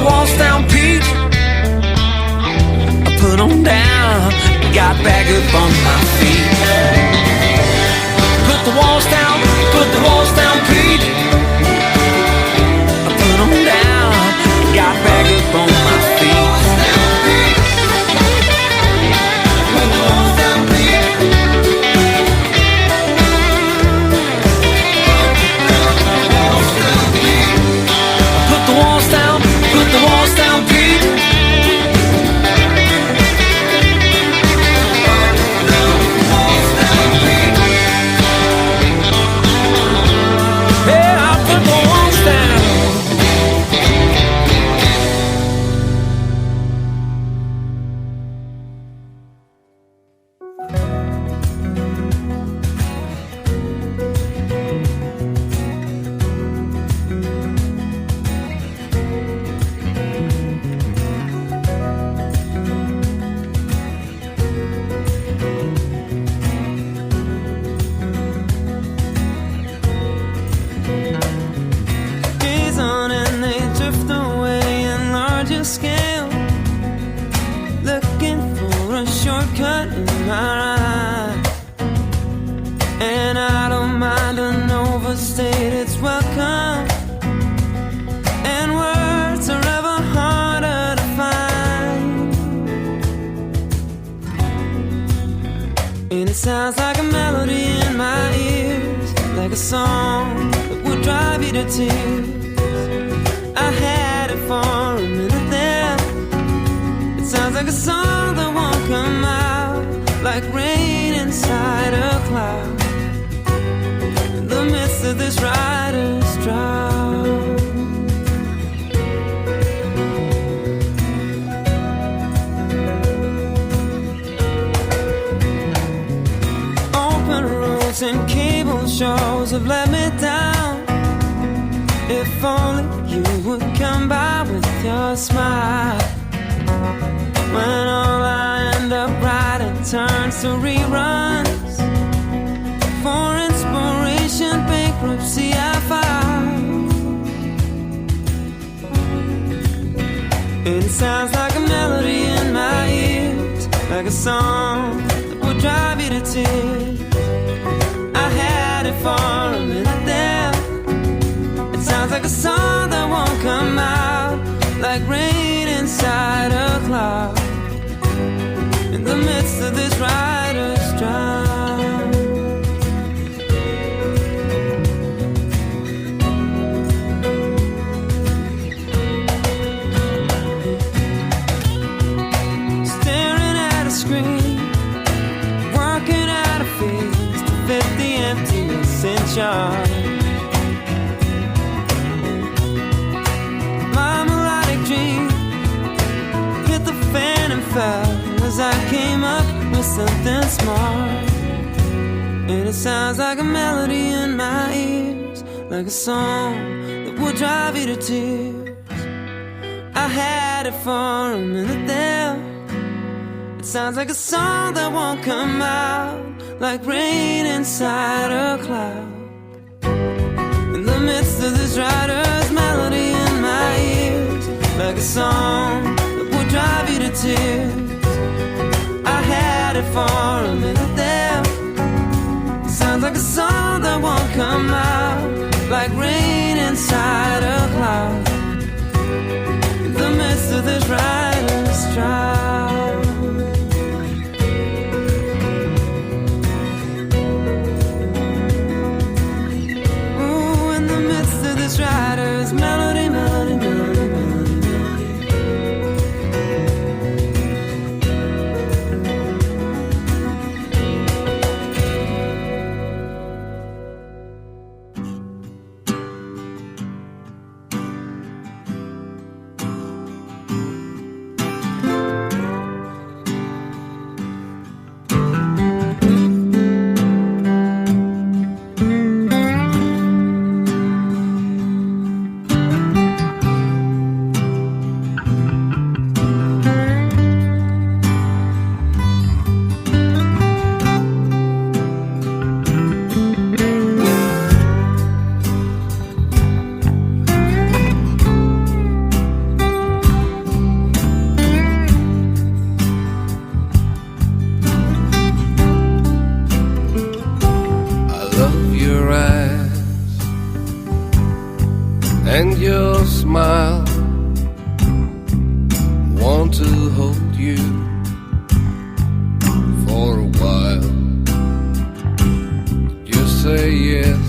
the walls down, Pete. I put them down, got back up on my feet. Put the walls down, Pete. I put them down, got back up on my feet. Put the walls down, Pete. Yeah, I put the walls down. Days on and they drift away in larger scale, looking for a shortcut in my ride. And I don't mind an overstayed, it's welcome. And words are ever harder to find. And it sounds like a melody in my ears, like a song that would drive you to tears. I had it for a minute there. It sounds like a song that won't come out, like rain inside a cloud. In the midst of this rider's drought. Open roads and cable shows have let me down. If only you would come by with your smile. When all I end up writing turns to reruns. For inspiration, bankruptcy I file. It sounds like a melody in my ears, like a song that would drive you to tears. I had it for a minute there. It sounds like a song that won't come out, like rain inside a cloud. In the midst of this rider's drought. Staring at a screen, working out a face to fit the emptiness inside. My melodic dream hit the fan and fell as I came up with something smart. And it sounds like a melody in my ears, like a song that would drive you to tears. I had it for a minute there. It sounds like a song that won't come out, like rain inside a cloud. In the midst of this rider's melody in my ears, like a song that would drive you to tears. I had it for a minute there. It sounds like a song that won't come out, like rain inside a cloud. In the midst of this rider's drought. Ooh, in the midst of this rider's melody, melody, melody, melody, melody. and your smile. Want to hold you for a while. Just say yes,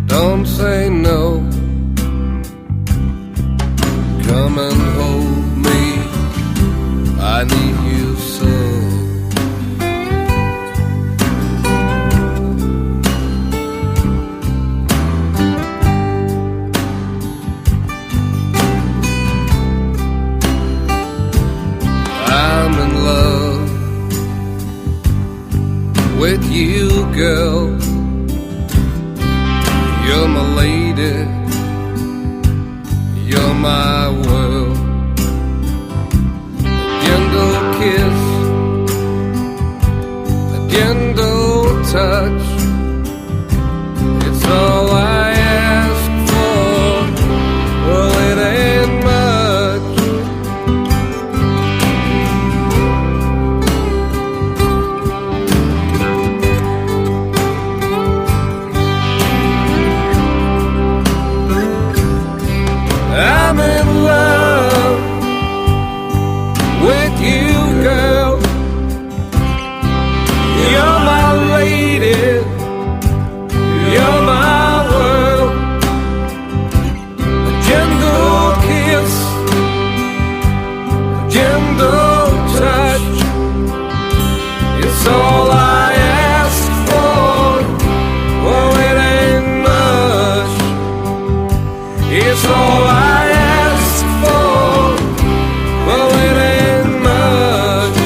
don't say no. Come and hold me, I need you so. I'm in love with you, girl. You're my lady, you're my world. A gentle kiss, a gentle touch, it's all I ask for. Well, it ain't much. I'm in love with you, girl. You're my lady, you're my world. A gentle kiss, a gentle touch, it's all I ask for. Well, it ain't much. It's all I ask for. Well, it ain't much.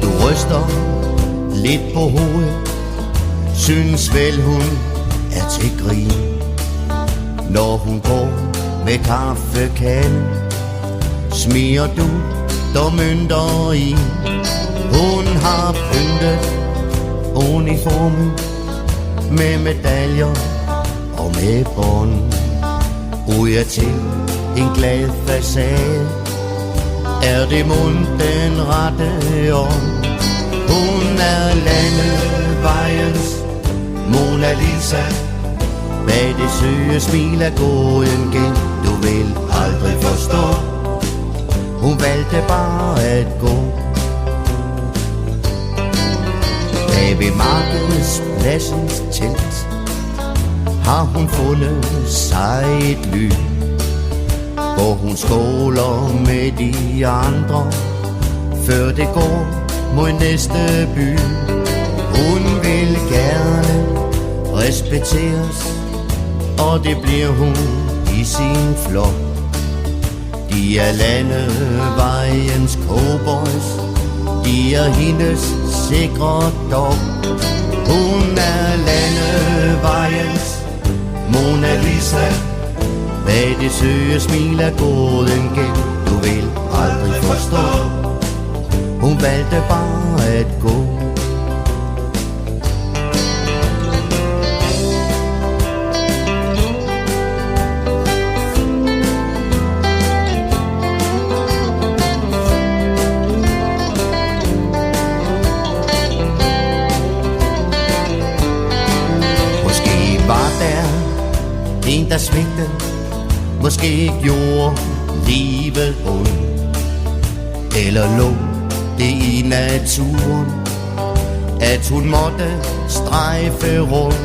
Du ryster lidt på hovedet, synes vel hun er til grin. Når hun går med kaffekanden, smiger du der mønter i. Hun har pyntet uniformen med medaljer og med bånd. Ryger til en glad facade, er det mund den rette ånd. Hun er landevejens Mona Lisa, bag det søge smil er gåen gen. Du vil aldrig forstå, hun valgte bare at gå. Bag ved markedspladsens telt har hun fundet sig et ly, hvor hun skåler med de andre, før det går mod næste by. Hun vil gerne respekteres, og det bliver hun i sin flok. De er landevejens cowboys, de er hendes sikre dog. Hun er landevejens Mona Lisa, bag det søge smil er gåden gen. Du vil aldrig forstå, hun valgte bare at gå. Måske var der en, der svigtede, måske gjorde livet ondt, eller lå det i naturen, at hun måtte strejfe rundt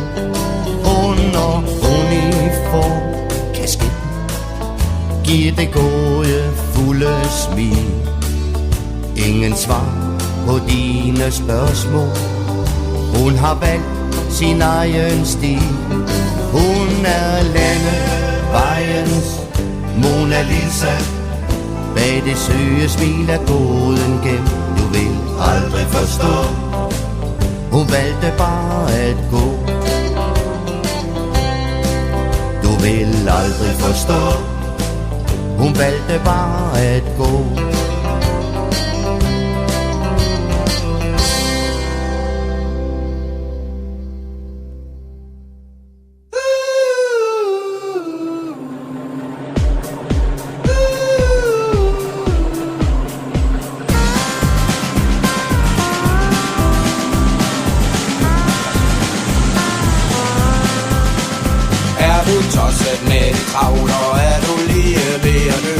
under uniform. Kasket giver det gode fulde smil, ingen svar på dine spørgsmål. Hun har valgt sin egen stil. Hun er landevejens Mona Lisa, bag det søge smil er gåden gennem. Du vil aldrig forstå, Hun valgte bare at gå. Du vil aldrig forstå. Hun valgte bare at gå. Tosset med de travler, er du lige ved at dø.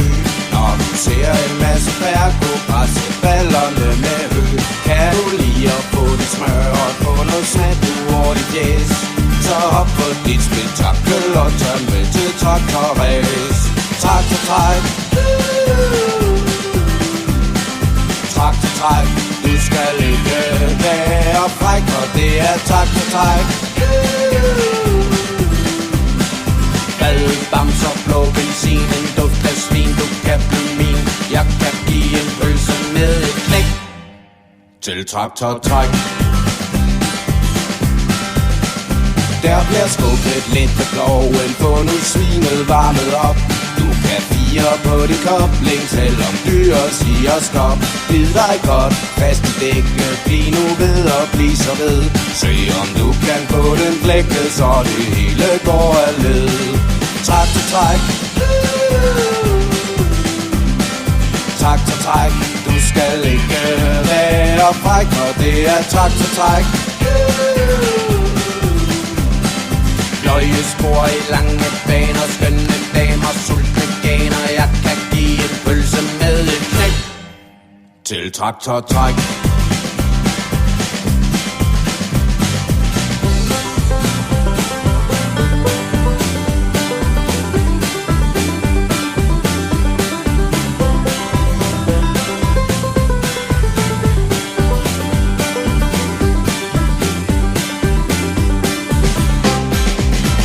Når du ser en masse færd gå græsse ballerne med hø. Kan du lige at få dit smør og få noget snat over dit jæs, så hop på dit spektakel og tør med til traktorræs. Traktortræk, traktortræk, du skal ikke være fræk, og det er traktortræk. Bamser, blå benzin, en duft af svin, du kan blive min. Jeg kan give en pølse med et knæk til traktortræk. Der bliver skubbet lidt på ploven, få nu svinet varmet op. Du kan fire på din kobling, selvom dyret siger stop. Bid dig godt fast i dækkene, bliv nu ved og bliv så ved. Se om du kan få den flækket, så det hele går af led. Traktortræk, traktortræk, du skal ikke være fræk, og det er traktortræk. Løjespor i lange baner, skønne damer, sultne ganer. Jeg kan give en pølse med et knæk til traktortræk.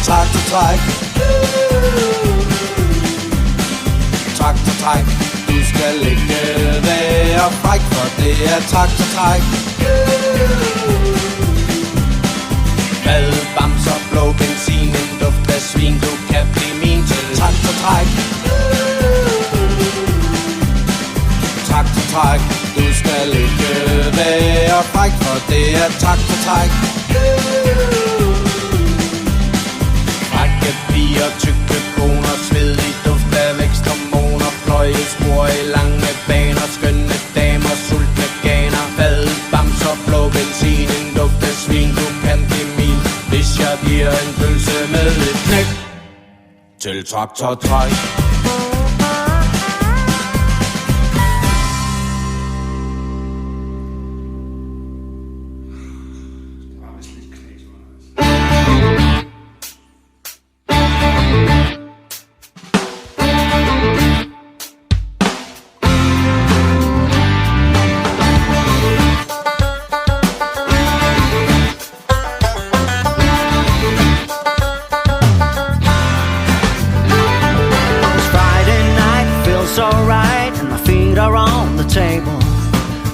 Traktortræk, traktortræk, du skal ikke være fræk, for det er traktortræk. Mad, bamser, blå benzin, en duft af svin, du kan blive min til traktortræk. Traktortræk, du skal ikke være fræk, for det er traktortræk. Piger, tykke koner, svedig duft af væksthormoner, pløjespor i lange baner, skønne damer, sultne ganer, fad, bamser, blå benzin, en duft af svin, du kan blive min, hvis jeg giver en pølse med et knæk til traktortræk.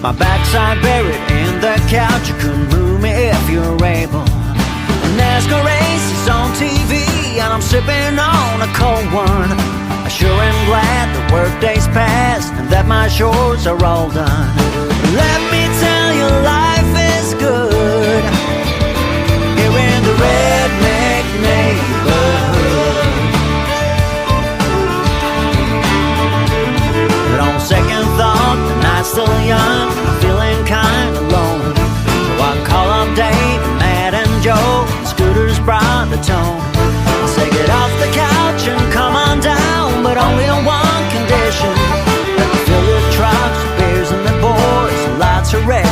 My backside buried in the couch. You couldn't move me if you're able. NASCAR race is on TV and I'm sipping on a cold one. I sure am glad the workday's past and that my chores are all done. Let me tell you, life is good here in the redneck neighborhood. But on second thought, the night's still young, I'm feeling kinda lonely. So I call up Dave, Matt and Joe, and Scooter's brought the tone. I say get off the couch and come on down, but only on one condition: that we fill the trucks with beers and the boys, and lots of red.